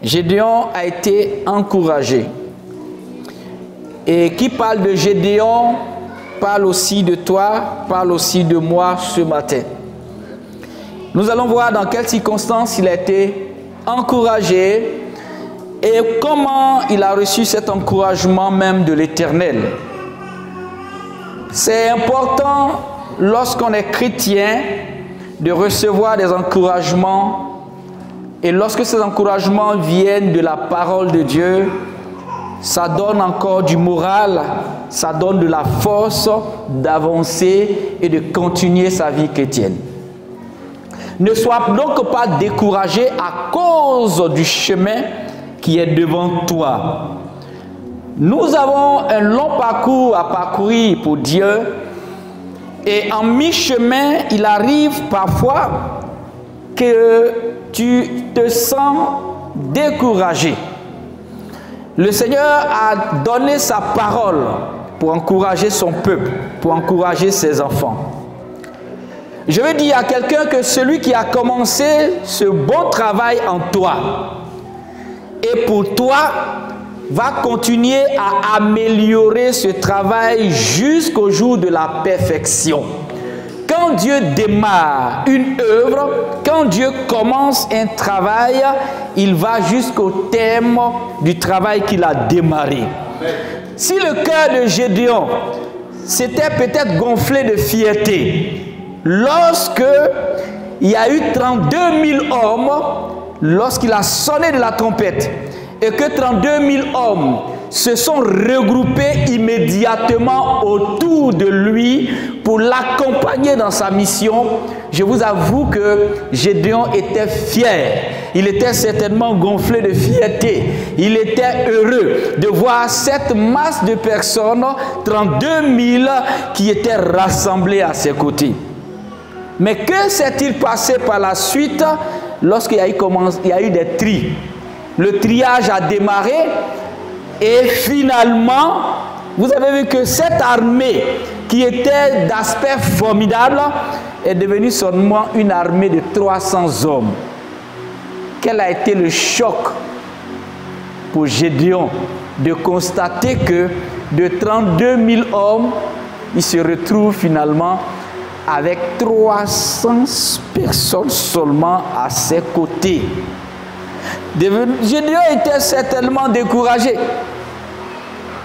Gédéon a été encouragé. Et qui parle de Gédéon parle aussi de toi, parle aussi de moi ce matin. Nous allons voir dans quelles circonstances il a été encouragé et comment il a reçu cet encouragement même de l'Éternel. C'est important lorsqu'on est chrétien de recevoir des encouragements et lorsque ces encouragements viennent de la parole de Dieu, ça donne encore du moral, ça donne de la force d'avancer et de continuer sa vie chrétienne. Ne sois donc pas découragé à cause du chemin qui est devant toi. Nous avons un long parcours à parcourir pour Dieu et en mi-chemin, il arrive parfois que tu te sens découragé. Le Seigneur a donné sa parole pour encourager son peuple, pour encourager ses enfants. Je veux dire à quelqu'un que celui qui a commencé ce bon travail en toi et pour toi va continuer à améliorer ce travail jusqu'au jour de la perfection. Quand Dieu démarre une œuvre, quand Dieu commence un travail, il va jusqu'au terme du travail qu'il a démarré. Si le cœur de Gédéon s'était peut-être gonflé de fierté, lorsque il y a eu 32 000 hommes, lorsqu'il a sonné de la trompette, et que 32 000 hommes se sont regroupés immédiatement autour de lui pour l'accompagner dans sa mission, je vous avoue que Gédéon était fier. Il était certainement gonflé de fierté. Il était heureux de voir cette masse de personnes, 32 000, qui étaient rassemblées à ses côtés. Mais que s'est-il passé par la suite lorsqu'il y a eu des tris? Le triage a démarré et finalement, vous avez vu que cette armée qui était d'aspect formidable est devenue seulement une armée de 300 hommes. Quel a été le choc pour Gédéon de constater que de 32 000 hommes, il se retrouve finalement avec 300 personnes seulement à ses côtés. Gédéon était certainement découragé.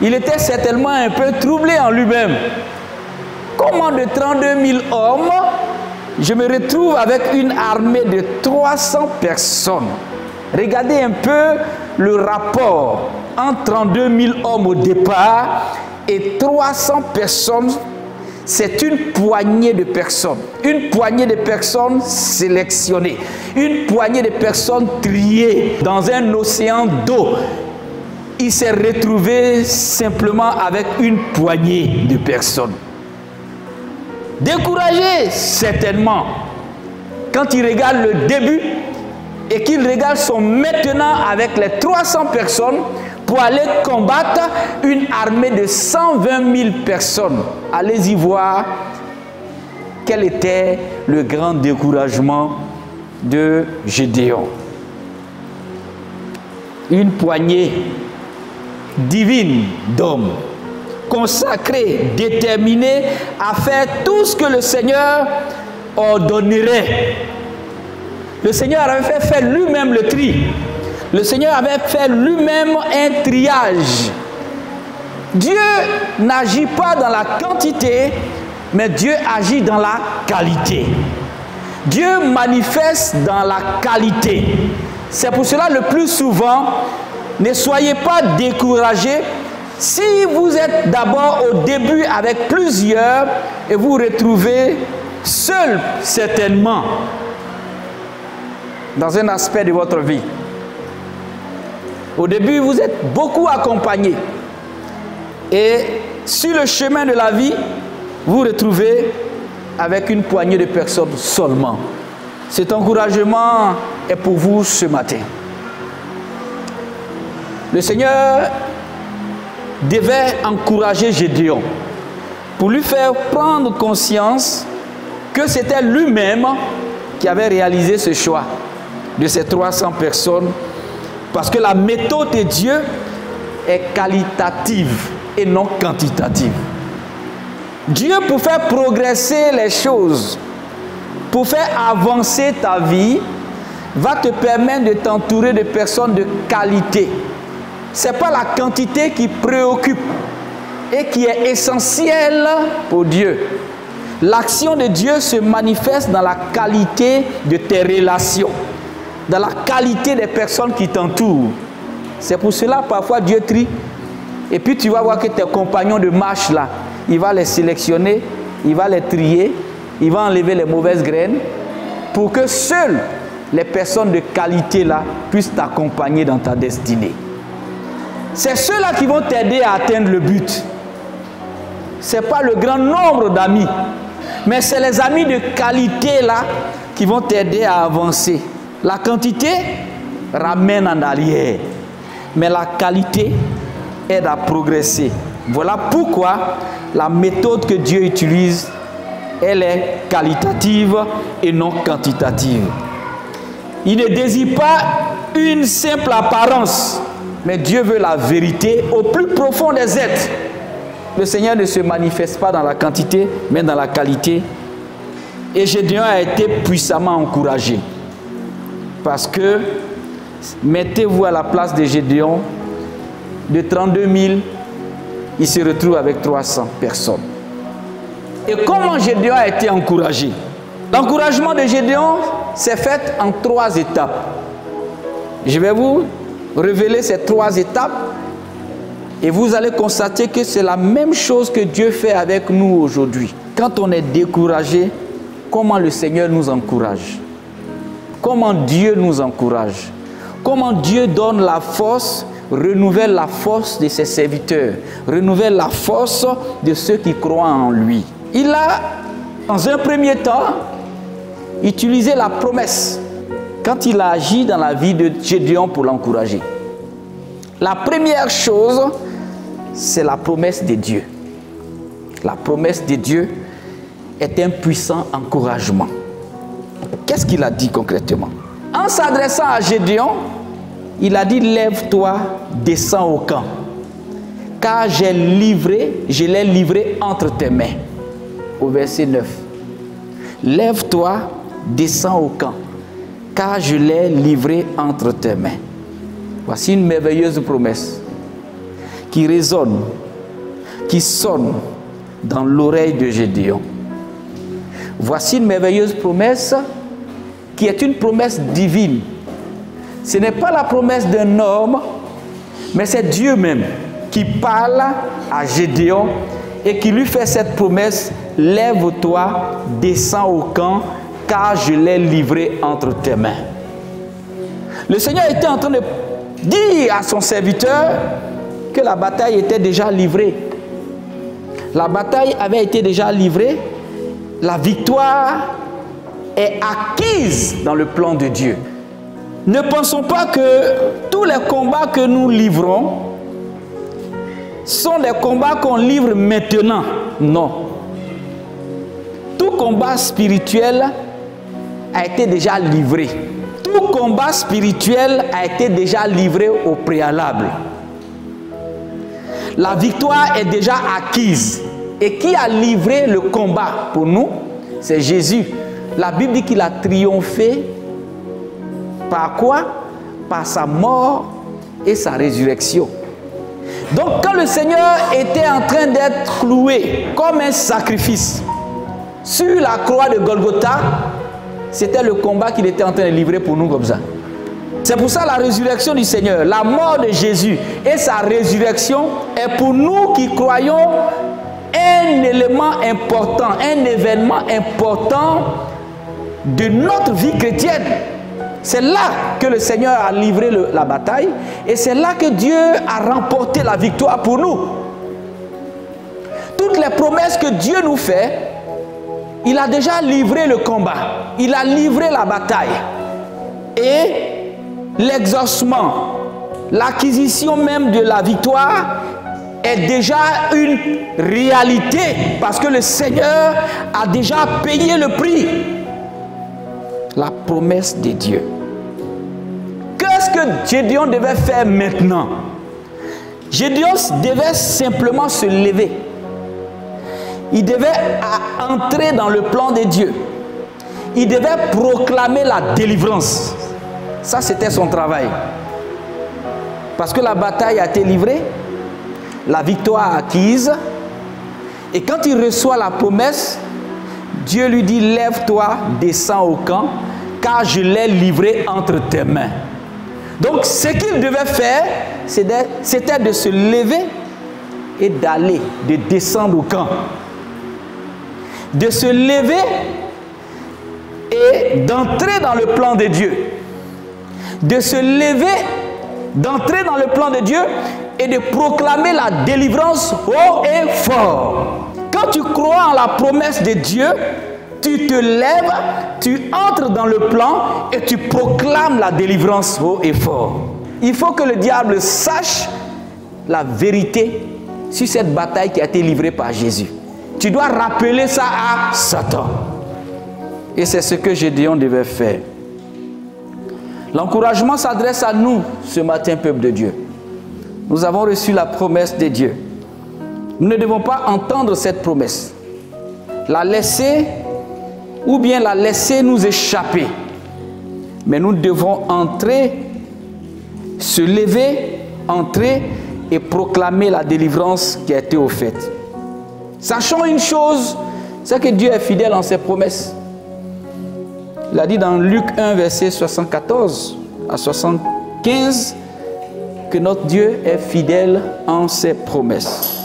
Il était certainement un peu troublé en lui-même. Comment de 32 000 hommes, je me retrouve avec une armée de 300 personnes? Regardez un peu le rapport entre 32 000 hommes au départ et 300 personnes. C'est une poignée de personnes. Une poignée de personnes sélectionnées. Une poignée de personnes triées dans un océan d'eau. Il s'est retrouvé simplement avec une poignée de personnes. Découragé, certainement. Quand il regarde le début et qu'il regarde son maintenant avec les 300 personnes pour aller combattre une armée de 120 000 personnes. Allez-y voir quel était le grand découragement de Gédéon. Une poignée divine d'hommes, consacrés, déterminés à faire tout ce que le Seigneur ordonnerait. Le Seigneur avait fait lui-même le tri. Le Seigneur avait fait lui-même un triage. Dieu n'agit pas dans la quantité, mais Dieu agit dans la qualité. Dieu manifeste dans la qualité. C'est pour cela le plus souvent, ne soyez pas découragés. Si vous êtes d'abord au début avec plusieurs et vous vous retrouvez seul certainement dans un aspect de votre vie. Au début, vous êtes beaucoup accompagnés. Et sur le chemin de la vie, vous vous retrouvez avec une poignée de personnes seulement. Cet encouragement est pour vous ce matin. Le Seigneur devait encourager Gédéon pour lui faire prendre conscience que c'était lui-même qui avait réalisé ce choix de ces 300 personnes Parce que la méthode de Dieu est qualitative et non quantitative. Dieu, pour faire progresser les choses, pour faire avancer ta vie, va te permettre de t'entourer de personnes de qualité. Ce n'est pas la quantité qui préoccupe et qui est essentielle pour Dieu. L'action de Dieu se manifeste dans la qualité de tes relations, dans la qualité des personnes qui t'entourent. C'est pour cela parfois Dieu trie. Et puis tu vas voir que tes compagnons de marche là, il va les sélectionner, il va les trier, il va enlever les mauvaises graines pour que seules les personnes de qualité là puissent t'accompagner dans ta destinée. C'est ceux-là qui vont t'aider à atteindre le but. Ce n'est pas le grand nombre d'amis, mais c'est les amis de qualité là qui vont t'aider à avancer. La quantité ramène en arrière, mais la qualité aide à progresser. Voilà pourquoi la méthode que Dieu utilise, elle est qualitative et non quantitative. Il ne désire pas une simple apparence, mais Dieu veut la vérité au plus profond des êtres. Le Seigneur ne se manifeste pas dans la quantité, mais dans la qualité. Et Gédéon a été puissamment encouragé. Parce que, mettez-vous à la place de Gédéon, de 32 000, il se retrouve avec 300 personnes. Et comment Gédéon a été encouragé? L'encouragement de Gédéon s'est fait en 3 étapes. Je vais vous révéler ces 3 étapes et vous allez constater que c'est la même chose que Dieu fait avec nous aujourd'hui. Quand on est découragé, comment le Seigneur nous encourage? Comment Dieu nous encourage? Comment Dieu donne la force, renouvelle la force de ses serviteurs, renouvelle la force de ceux qui croient en lui. Il a, dans un premier temps, utilisé la promesse quand il a agi dans la vie de Gédéon pour l'encourager. La première chose, c'est la promesse de Dieu. La promesse de Dieu est un puissant encouragement. Qu'est-ce qu'il a dit concrètement? En s'adressant à Gédéon, il a dit: lève-toi, descends au camp, car je l'ai livré entre tes mains. Au verset 9. Lève-toi, descends au camp, car je l'ai livré entre tes mains. Voici une merveilleuse promesse qui résonne, qui sonne dans l'oreille de Gédéon. Voici une merveilleuse promesse qui est une promesse divine. Ce n'est pas la promesse d'un homme, mais c'est Dieu même qui parle à Gédéon et qui lui fait cette promesse: lève-toi, descends au camp, car je l'ai livré entre tes mains. Le Seigneur était en train de dire à son serviteur que la bataille était déjà livrée. La bataille avait été déjà livrée. La victoire est acquise dans le plan de Dieu. Ne pensons pas que tous les combats que nous livrons sont des combats qu'on livre maintenant. Non. Tout combat spirituel a été déjà livré. Tout combat spirituel a été déjà livré au préalable. La victoire est déjà acquise. Et qui a livré le combat pour nous? C'est Jésus. La Bible dit qu'il a triomphé. Par quoi? Par sa mort et sa résurrection. Donc quand le Seigneur était en train d'être cloué comme un sacrifice sur la croix de Golgotha, c'était le combat qu'il était en train de livrer pour nous comme ça. C'est pour ça la résurrection du Seigneur, la mort de Jésus et sa résurrection est pour nous qui croyons un élément important, un événement important de notre vie chrétienne. C'est là que le Seigneur a livré la bataille et c'est là que Dieu a remporté la victoire pour nous. Toutes les promesses que Dieu nous fait, il a déjà livré le combat, il a livré la bataille. Et l'exaucement, l'acquisition même de la victoire est déjà une réalité parce que le Seigneur a déjà payé le prix. La promesse de Dieu. Qu'est-ce Qu'est-ce que Gédéon devait faire maintenant? Gédéon devait simplement se lever. Il devait entrer dans le plan de Dieu. Il devait proclamer la délivrance. Ça, c'était son travail. Parce que la bataille a été livrée, la victoire acquise. Et quand il reçoit la promesse, Dieu lui dit, lève-toi, descends au camp, car je l'ai livré entre tes mains. Donc, ce qu'il devait faire, c'était de se lever et d'aller, de descendre au camp. De se lever et d'entrer dans le plan de Dieu. De se lever, d'entrer dans le plan de Dieu et de proclamer la délivrance haut et fort. Quand tu crois en la promesse de Dieu, tu te lèves, tu entres dans le plan et tu proclames la délivrance haut et fort. Il faut que le diable sache la vérité sur cette bataille qui a été livrée par Jésus. Tu dois rappeler ça à Satan. Et c'est ce que Gédéon devait faire. L'encouragement s'adresse à nous ce matin, peuple de Dieu. Nous avons reçu la promesse de Dieu. Nous ne devons pas entendre cette promesse, la laisser ou bien la laisser nous échapper. Mais nous devons entrer, se lever, entrer et proclamer la délivrance qui a été offerte. Sachons une chose, c'est que Dieu est fidèle en ses promesses. Il a dit dans Luc 1, verset 74 à 75, que notre Dieu est fidèle en ses promesses.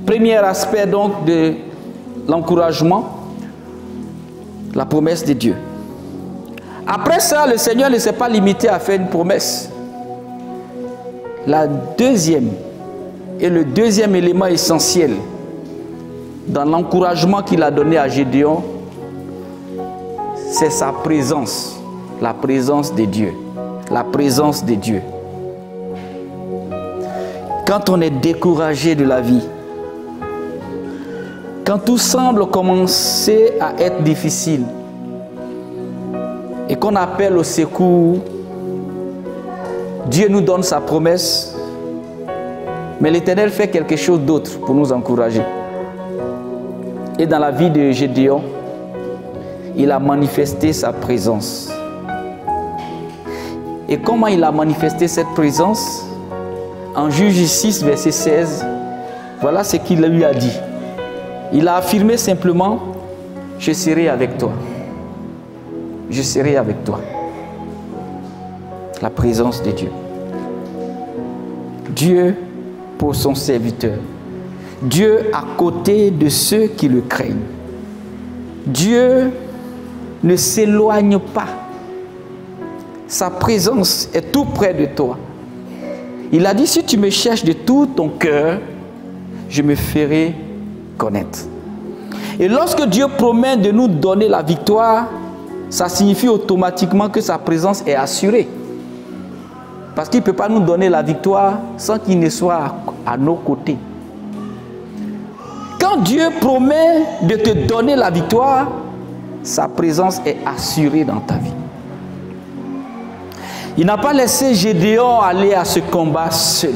Premier aspect donc de l'encouragement, la promesse de Dieu. Après ça, le Seigneur ne s'est pas limité à faire une promesse. La deuxième et le deuxième élément essentiel dans l'encouragement qu'il a donné à Gédéon, c'est sa présence, la présence de Dieu. La présence de Dieu. Quand on est découragé de la vie, quand tout semble commencer à être difficile et qu'on appelle au secours, Dieu nous donne sa promesse, mais l'Éternel fait quelque chose d'autre pour nous encourager. Et dans la vie de Gédéon, il a manifesté sa présence. Et comment il a manifesté cette présence? En Juge 6, verset 16, voilà ce qu'il lui a dit. Il a affirmé simplement, je serai avec toi. Je serai avec toi. La présence de Dieu. Dieu pour son serviteur. Dieu à côté de ceux qui le craignent. Dieu ne s'éloigne pas. Sa présence est tout près de toi. Il a dit, si tu me cherches de tout ton cœur, je me ferai connaître. Et lorsque Dieu promet de nous donner la victoire, ça signifie automatiquement que sa présence est assurée. Parce qu'il ne peut pas nous donner la victoire sans qu'il ne soit à nos côtés. Quand Dieu promet de te donner la victoire, sa présence est assurée dans ta vie. Il n'a pas laissé Gédéon aller à ce combat seul,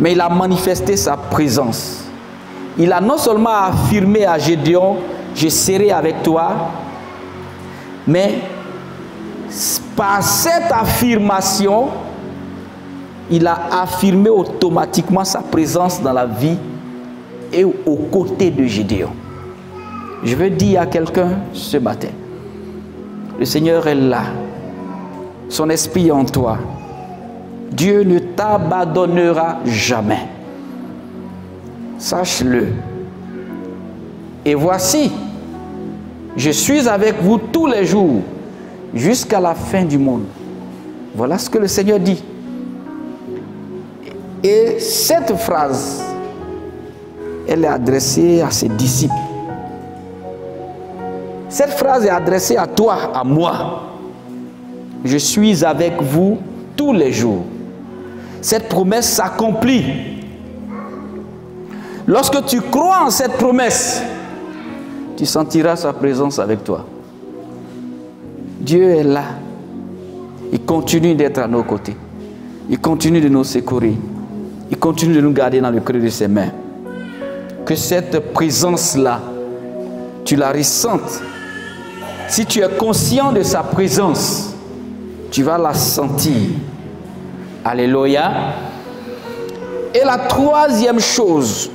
mais il a manifesté sa présence. Il a non seulement affirmé à Gédéon, je serai avec toi, mais par cette affirmation, il a affirmé automatiquement sa présence dans la vie et aux côtés de Gédéon. Je veux dire à quelqu'un ce matin, le Seigneur est là. Son esprit en toi. Dieu ne t'abandonnera jamais. Sache-le. Et voici, je suis avec vous tous les jours, jusqu'à la fin du monde. Voilà ce que le Seigneur dit. Et cette phrase, elle est adressée à ses disciples. Cette phrase est adressée à toi, à moi. Je suis avec vous tous les jours. Cette promesse s'accomplit. Lorsque tu crois en cette promesse, tu sentiras sa présence avec toi. Dieu est là. il continue d'être à nos côtés. Il continue de nous secourir. Il continue de nous garder dans le creux de ses mains. Que cette présence-là, tu la ressentes. Si tu es conscient de sa présence, tu vas la sentir. Alléluia. Et la troisième chose,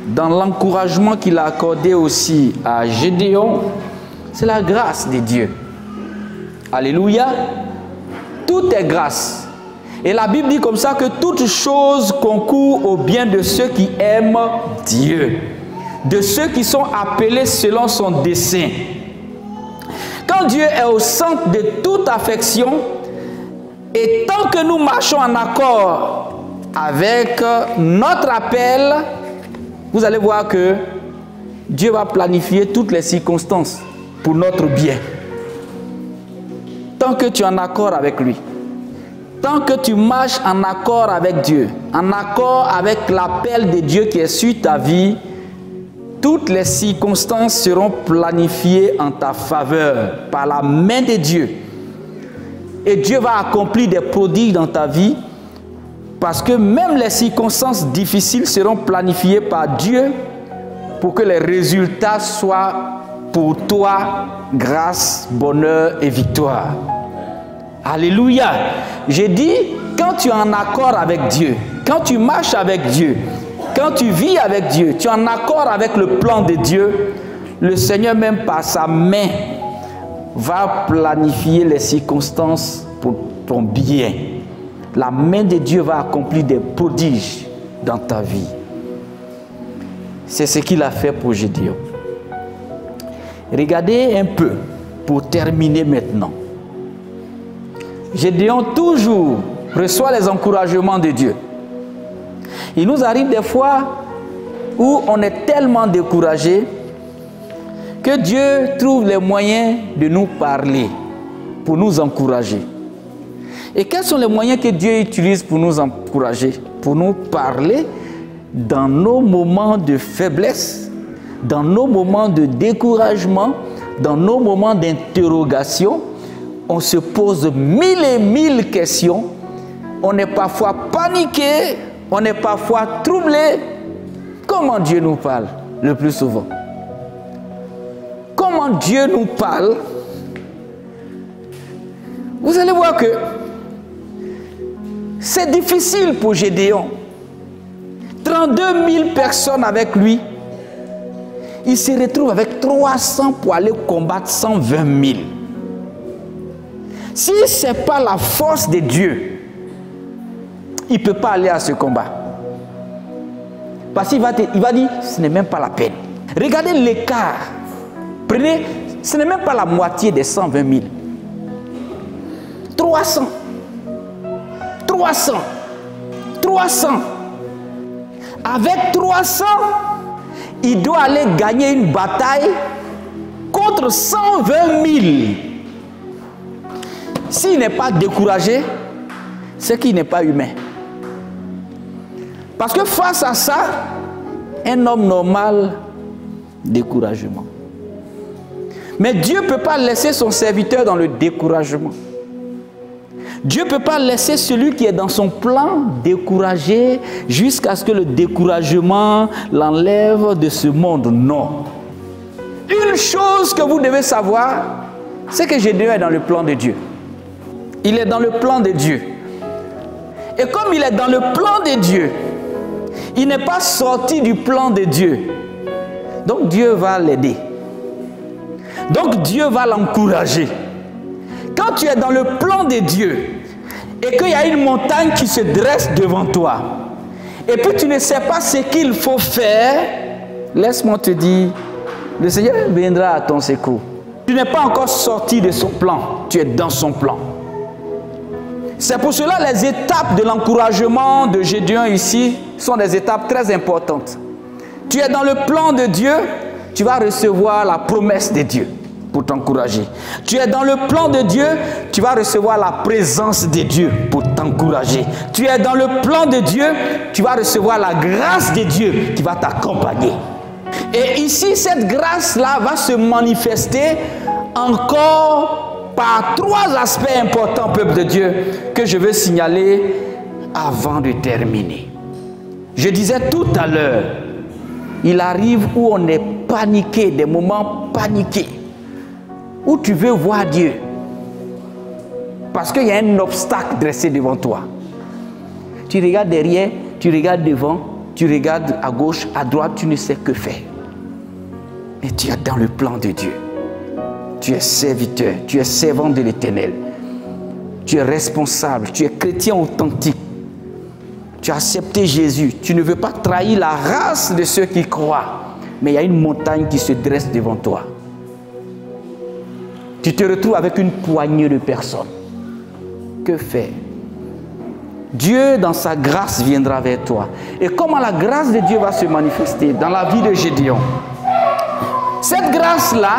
dans l'encouragement qu'il a accordé aussi à Gédéon, c'est la grâce de Dieu. Alléluia. Tout est grâce. Et la Bible dit comme ça que toute chose concourt au bien de ceux qui aiment Dieu, de ceux qui sont appelés selon son dessein. Quand Dieu est au centre de toute affection, et tant que nous marchons en accord avec notre appel, vous allez voir que Dieu va planifier toutes les circonstances pour notre bien. Tant que tu es en accord avec lui, tant que tu marches en accord avec Dieu, en accord avec l'appel de Dieu qui est sur ta vie, toutes les circonstances seront planifiées en ta faveur par la main de Dieu. Et Dieu va accomplir des prodiges dans ta vie parce que même les circonstances difficiles seront planifiées par Dieu pour que les résultats soient pour toi grâce, bonheur et victoire. Alléluia. J'ai dit, quand tu es en accord avec Dieu, quand tu marches avec Dieu, quand tu vis avec Dieu, tu es en accord avec le plan de Dieu, le Seigneur même par sa main va planifier les circonstances pour ton bien. La main de Dieu va accomplir des prodiges dans ta vie. C'est ce qu'il a fait pour Gédéon. Regardez un peu, pour terminer maintenant. Gédéon toujours reçoit les encouragements de Dieu. Il nous arrive des fois où on est tellement découragé que Dieu trouve les moyens de nous parler, pour nous encourager. Et quels sont les moyens que Dieu utilise pour nous encourager, pour nous parler dans nos moments de faiblesse, dans nos moments de découragement, dans nos moments d'interrogation? On se pose mille et mille questions. On est parfois paniqué, on est parfois troublé. Comment Dieu nous parle le plus souvent? Comment Dieu nous parle? Vous allez voir que c'est difficile pour Gédéon. 32 000 personnes avec lui. Il se retrouve avec 300 pour aller combattre 120 000. Si ce n'est pas la force de Dieu, il ne peut pas aller à ce combat. Parce qu'il va dire, ce n'est même pas la peine. Regardez l'écart. Prenez, ce n'est même pas la moitié des 120 000. 300. 300. 300. Avec 300, il doit aller gagner une bataille contre 120 000. S'il n'est pas découragé, c'est qu'il n'est pas humain. Parce que face à ça, un homme normal, découragement. Mais Dieu ne peut pas laisser son serviteur dans le découragement. Dieu ne peut pas laisser celui qui est dans son plan découragé jusqu'à ce que le découragement l'enlève de ce monde. Non. Une chose que vous devez savoir, c'est que Gédéon est dans le plan de Dieu. Il est dans le plan de Dieu. Et comme il est dans le plan de Dieu, il n'est pas sorti du plan de Dieu. Donc Dieu va l'aider. Donc Dieu va l'encourager. Quand tu es dans le plan de Dieu et qu'il y a une montagne qui se dresse devant toi et puis tu ne sais pas ce qu'il faut faire, laisse-moi te dire, le Seigneur viendra à ton secours. Tu n'es pas encore sorti de son plan, tu es dans son plan. C'est pour cela les étapes de l'encouragement de Gédéon ici sont des étapes très importantes. Tu es dans le plan de Dieu, tu vas recevoir la promesse de Dieu pour t'encourager. Tu es dans le plan de Dieu, tu vas recevoir la présence de Dieu pour t'encourager. Tu es dans le plan de Dieu, tu vas recevoir la grâce de Dieu qui va t'accompagner. Et ici, cette grâce-là va se manifester encore par 3 aspects importants, peuple de Dieu, que je veux signaler avant de terminer. Je disais tout à l'heure, il arrive où on est paniqué, des moments paniqués, où tu veux voir Dieu, parce qu'il y a un obstacle dressé devant toi. Tu regardes derrière, tu regardes devant, tu regardes à gauche, à droite, tu ne sais que faire. Mais tu es dans le plan de Dieu. Tu es serviteur, tu es servant de l'Éternel. Tu es responsable, tu es chrétien authentique. Tu as accepté Jésus. Tu ne veux pas trahir la race de ceux qui croient. Mais il y a une montagne qui se dresse devant toi. Tu te retrouves avec une poignée de personnes. Que faire? Dieu, dans sa grâce, viendra vers toi. Et comment la grâce de Dieu va se manifester dans la vie de Gédéon? Cette grâce-là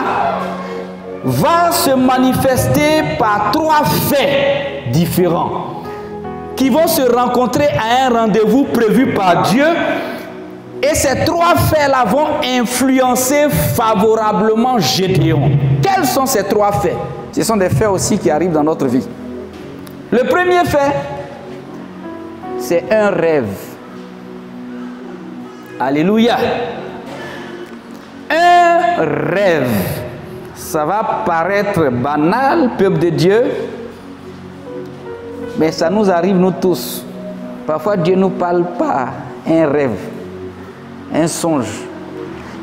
va se manifester par 3 faits différents qui vont se rencontrer à un rendez-vous prévu par Dieu. Et ces 3 faits-là vont influencer favorablement Gédéon. Quels sont ces 3 faits? Ce sont des faits aussi qui arrivent dans notre vie. Le premier fait, c'est un rêve. Alléluia. Un rêve. Ça va paraître banal, peuple de Dieu, mais ça nous arrive nous tous. Parfois Dieu nous parle par un rêve, un songe.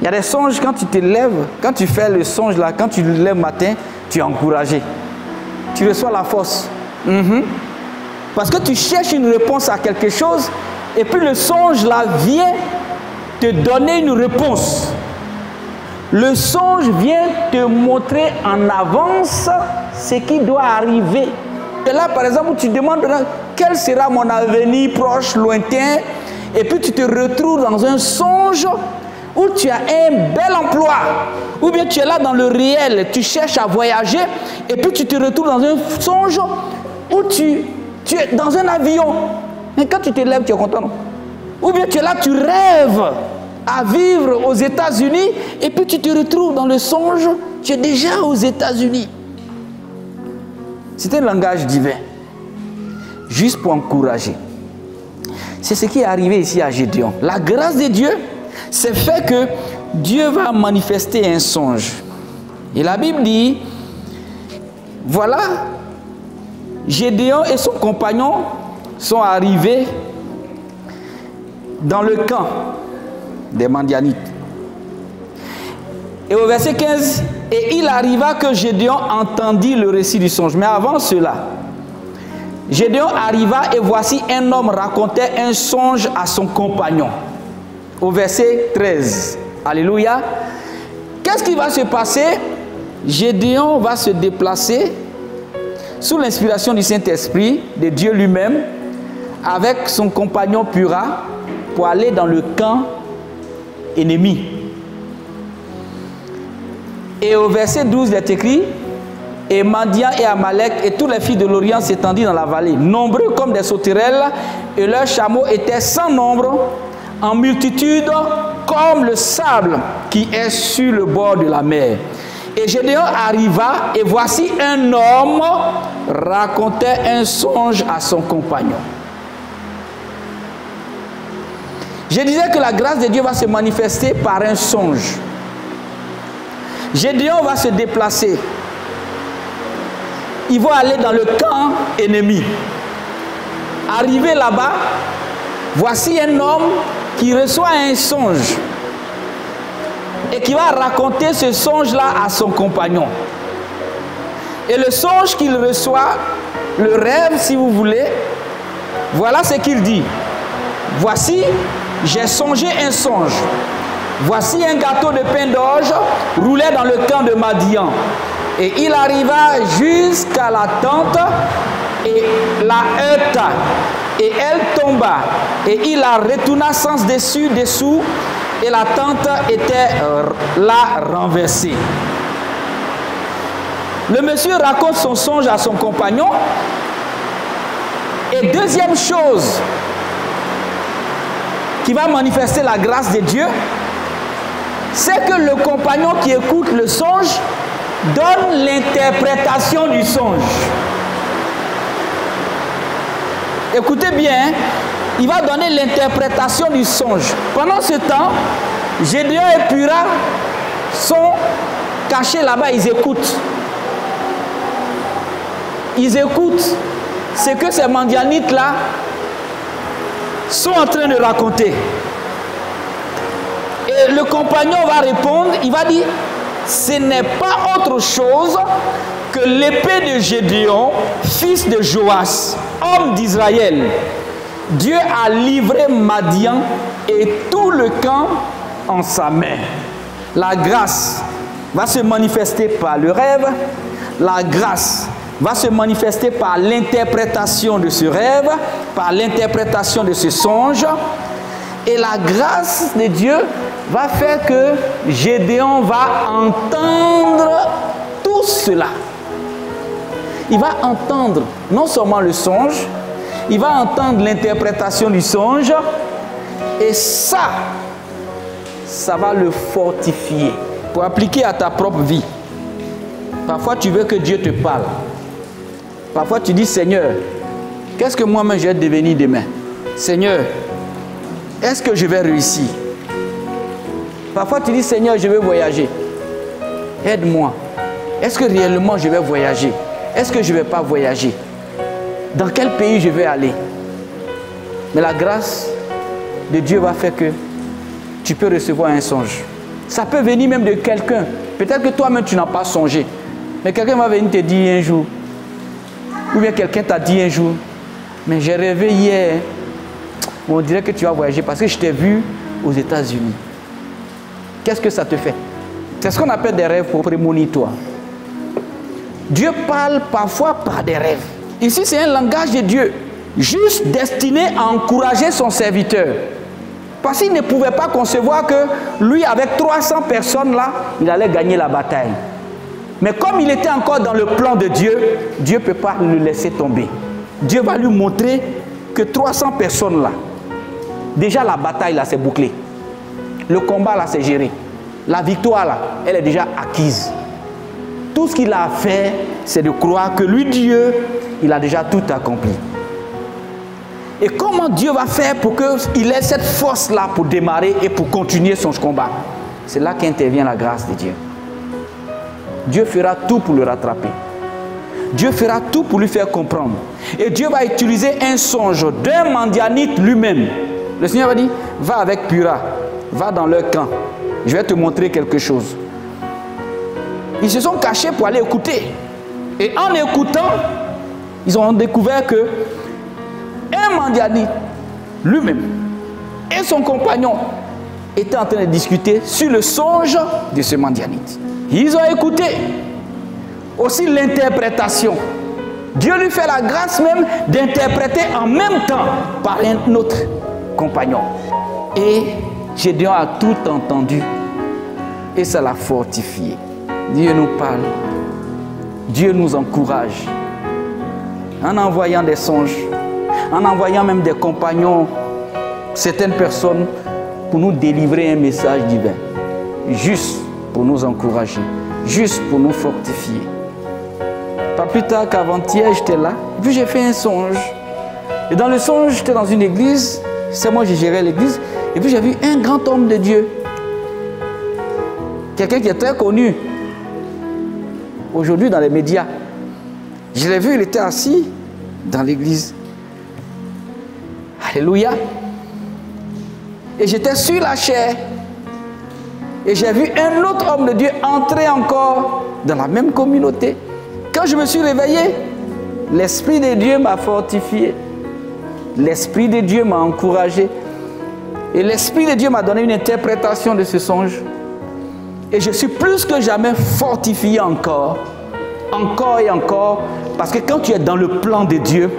Il y a des songes quand tu te lèves, quand tu fais le songe là, quand tu te lèves le matin, tu es encouragé. Tu reçois la force. Parce que tu cherches une réponse à quelque chose et puis le songe là vient te donner une réponse. Le songe vient te montrer en avance ce qui doit arriver. Et là, par exemple, tu demandes quel sera mon avenir proche, lointain, et puis tu te retrouves dans un songe où tu as un bel emploi, ou bien tu es là dans le réel, tu cherches à voyager, et puis tu te retrouves dans un songe où tu es dans un avion. Et quand tu te lèves, tu es content, non? Ou bien tu es là, tu rêves à vivre aux États-Unis, et puis tu te retrouves dans le songe, tu es déjà aux États-Unis. C'est un langage divin, juste pour encourager. C'est ce qui est arrivé ici à Gédéon. La grâce de Dieu, c'est fait que Dieu va manifester un songe. Et la Bible dit, voilà, Gédéon et son compagnon sont arrivés dans le camp des Madianites. Et au verset 15, et il arriva que Gédéon entendit le récit du songe. Mais avant cela, Gédéon arriva et voici un homme racontait un songe à son compagnon. Au verset 13. Alléluia. Qu'est-ce qui va se passer? Gédéon va se déplacer sous l'inspiration du Saint-Esprit, de Dieu lui-même, avec son compagnon Pura, pour aller dans le camp ennemi. Et au verset 12, il est écrit, et Madian et Amalek et tous les filles de l'Orient s'étendirent dans la vallée, nombreux comme des sauterelles, et leurs chameaux étaient sans nombre, en multitude comme le sable qui est sur le bord de la mer. Et Gédéon arriva, et voici un homme racontait un songe à son compagnon. Je disais que la grâce de Dieu va se manifester par un songe. Gédéon va se déplacer. Ils vont aller dans le camp ennemi. Arrivé là-bas, voici un homme qui reçoit un songe et qui va raconter ce songe-là à son compagnon. Et le songe qu'il reçoit, le rêve si vous voulez, voilà ce qu'il dit. Voici, j'ai songé un songe. Voici un gâteau de pain d'orge roulait dans le camp de Madian. Et il arriva jusqu'à la tente et la heurta. Et elle tomba. Et il la retourna sens dessus, dessous. Et la tente était là renversée. Le monsieur raconte son songe à son compagnon. Et deuxième chose qui va manifester la grâce de Dieu, c'est que le compagnon qui écoute le songe donne l'interprétation du songe. Écoutez bien, hein? Il va donner l'interprétation du songe. Pendant ce temps, Gédéon et Pura sont cachés là-bas, ils écoutent. Ils écoutent ce que ces Madianites-là sont en train de raconter. Et le compagnon va répondre, il va dire, ce n'est pas autre chose que l'épée de Gédéon, fils de Joas, homme d'Israël. Dieu a livré Madian et tout le camp en sa main. La grâce va se manifester par le rêve. La grâce va se manifester par l'interprétation de ce rêve, par l'interprétation de ce songe. Et la grâce de Dieu va faire que Gédéon va entendre tout cela. Il va entendre non seulement le songe, il va entendre l'interprétation du songe, et ça va le fortifier pour appliquer à ta propre vie. Parfois tu veux que Dieu te parle. Parfois tu dis, Seigneur, qu'est-ce que moi-même je vais devenir demain? Seigneur, est-ce que je vais réussir? Parfois tu dis, Seigneur, je vais voyager. Aide-moi. Est-ce que réellement je vais voyager? Est-ce que je ne vais pas voyager? Dans quel pays je vais aller? Mais la grâce de Dieu va faire que tu peux recevoir un songe. Ça peut venir même de quelqu'un. Peut-être que toi-même tu n'as pas songé. Mais quelqu'un va venir te dire un jour. Ou bien quelqu'un t'a dit un jour, mais j'ai rêvé hier. On dirait que tu vas voyager parce que je t'ai vu aux États-Unis. Qu'est-ce que ça te fait? C'est ce qu'on appelle des rêves prémonitoires. Dieu parle parfois par des rêves. Ici, c'est un langage de Dieu, juste destiné à encourager son serviteur. Parce qu'il ne pouvait pas concevoir que lui, avec 300 personnes là, il allait gagner la bataille. Mais comme il était encore dans le plan de Dieu, Dieu ne peut pas le laisser tomber. Dieu va lui montrer que 300 personnes là, déjà la bataille là, c'est bouclé. Le combat là, c'est géré. La victoire là, elle est déjà acquise. Tout ce qu'il a à faire, c'est de croire que lui, Dieu, il a déjà tout accompli. Et comment Dieu va faire pour qu'il ait cette force-là pour démarrer et pour continuer son combat? C'est là qu'intervient la grâce de Dieu. Dieu fera tout pour le rattraper. Dieu fera tout pour lui faire comprendre. Et Dieu va utiliser un songe d'un Madianite lui-même. Le Seigneur va dire, va avec Pura, va dans leur camp. Je vais te montrer quelque chose. Ils se sont cachés pour aller écouter. Et en écoutant, ils ont découvert que un Madianite lui-même et son compagnon étaient en train de discuter sur le songe de ce Madianite. Ils ont écouté aussi l'interprétation. Dieu lui fait la grâce même d'interpréter en même temps par un autre compagnon. Et Gédéon a tout entendu et ça l'a fortifié. Dieu nous parle, Dieu nous encourage en envoyant des songes, en envoyant même des compagnons, certaines personnes, pour nous délivrer un message divin, juste pour nous encourager, juste pour nous fortifier. Pas plus tard qu'avant-hier, j'étais là, et puis j'ai fait un songe. Et dans le songe, j'étais dans une église, c'est moi qui gérais l'église, et puis j'ai vu un grand homme de Dieu, quelqu'un qui est très connu aujourd'hui dans les médias. Je l'ai vu, il était assis dans l'église. Alléluia. Et j'étais sur la chair. Et j'ai vu un autre homme de Dieu entrer encore dans la même communauté. Quand je me suis réveillé, l'Esprit de Dieu m'a fortifié. L'Esprit de Dieu m'a encouragé. Et l'Esprit de Dieu m'a donné une interprétation de ce songe. Et je suis plus que jamais fortifié encore et encore. Parce que quand tu es dans le plan de Dieu,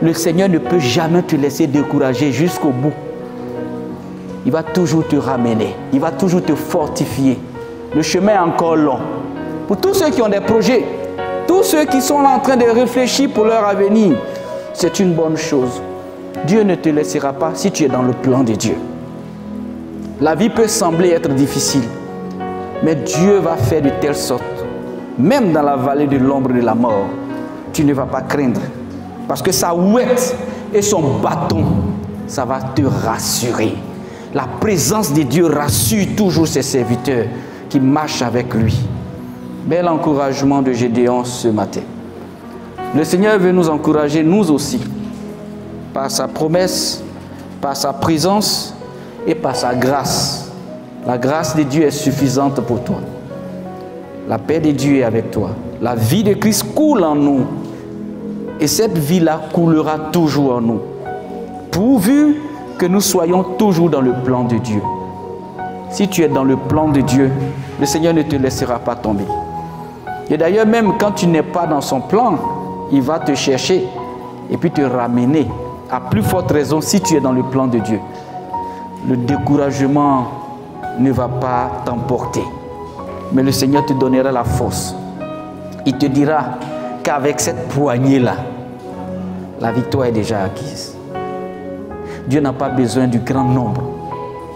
le Seigneur ne peut jamais te laisser décourager jusqu'au bout. Il va toujours te ramener. Il va toujours te fortifier. Le chemin est encore long. Pour tous ceux qui ont des projets, tous ceux qui sont en train de réfléchir pour leur avenir, c'est une bonne chose. Dieu ne te laissera pas si tu es dans le plan de Dieu. La vie peut sembler être difficile, mais Dieu va faire de telle sorte même dans la vallée de l'ombre de la mort, tu ne vas pas craindre. Parce que sa ouette et son bâton, ça va te rassurer. La présence de Dieu rassure toujours ses serviteurs qui marchent avec lui. Bel encouragement de Gédéon ce matin. Le Seigneur veut nous encourager, nous aussi, par sa promesse, par sa présence et par sa grâce. La grâce de Dieu est suffisante pour toi. La paix de Dieu est avec toi. La vie de Christ coule en nous. Et cette vie-là coulera toujours en nous. Pourvu que nous soyons toujours dans le plan de Dieu. Si tu es dans le plan de Dieu, le Seigneur ne te laissera pas tomber. Et d'ailleurs, même quand tu n'es pas dans son plan, il va te chercher et puis te ramener. À plus forte raison si tu es dans le plan de Dieu. Le découragement ne va pas t'emporter. Mais le Seigneur te donnera la force. Il te dira qu'avec cette poignée-là, la victoire est déjà acquise. Dieu n'a pas besoin du grand nombre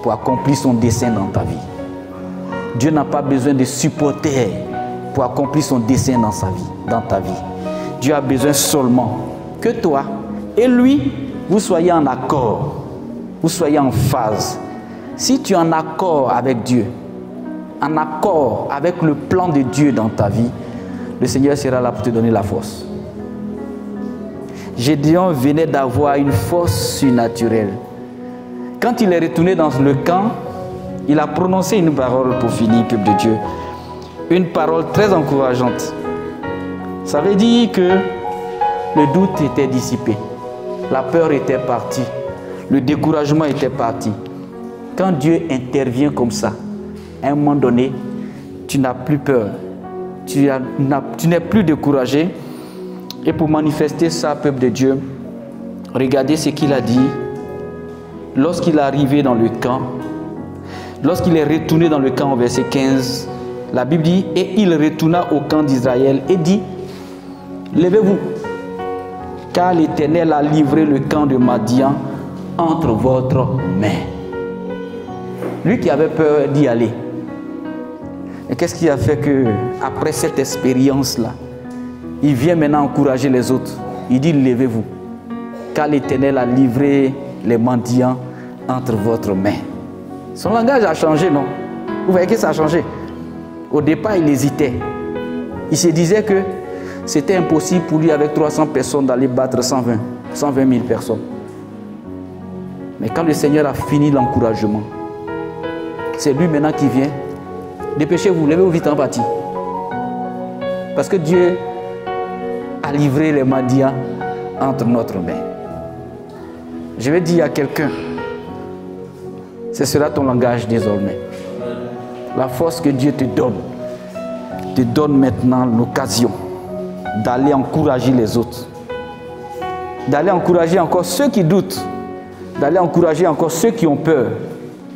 pour accomplir son dessein dans ta vie. Dieu n'a pas besoin de supporters pour accomplir son dessein dans ta vie. Dieu a besoin seulement que toi et lui, vous soyez en accord, vous soyez en phase. Si tu es en accord avec Dieu, en accord avec le plan de Dieu dans ta vie, le Seigneur sera là pour te donner la force. Gédéon venait d'avoir une force surnaturelle. Quand il est retourné dans le camp, il a prononcé une parole pour finir, peuple de Dieu. Une parole très encourageante. Ça veut dire que le doute était dissipé. La peur était partie. Le découragement était parti. Quand Dieu intervient comme ça, à un moment donné, tu n'as plus peur. Tu n'es plus découragé. Et pour manifester ça, peuple de Dieu, regardez ce qu'il a dit lorsqu'il est arrivé dans le camp. Lorsqu'il est retourné dans le camp au verset 15, la Bible dit, et il retourna au camp d'Israël et dit, levez-vous, car l'Éternel a livré le camp de Madian entre votre main. Lui qui avait peur d'y aller. Et qu'est-ce qui a fait que, après cette expérience-là, il vient maintenant encourager les autres. Il dit, levez-vous, car l'Éternel a livré les mendiants entre votre main. Son langage a changé, non? Vous voyez que ça a changé. Au départ, il hésitait. Il se disait que c'était impossible pour lui, avec 300 personnes, d'aller battre 120 000 personnes. Mais quand le Seigneur a fini l'encouragement, c'est lui maintenant qui vient. Dépêchez-vous, levez-vous vite en partie. Parce que Dieu a livré les mendiants entre notre main. Je vais dire à quelqu'un, ce sera ton langage désormais. La force que Dieu te donne maintenant l'occasion d'aller encourager les autres. D'aller encourager encore ceux qui doutent. D'aller encourager encore ceux qui ont peur.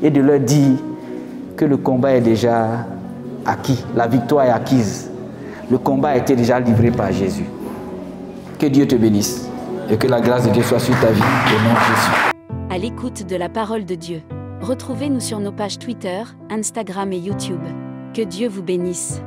Et de leur dire que le combat est déjà acquis. La victoire est acquise. Le combat a été déjà livré par Jésus. Que Dieu te bénisse. Et que la grâce de Dieu soit sur ta vie. Au nom de Jésus. À l'écoute de la parole de Dieu. Retrouvez-nous sur nos pages Twitter, Instagram et YouTube. Que Dieu vous bénisse.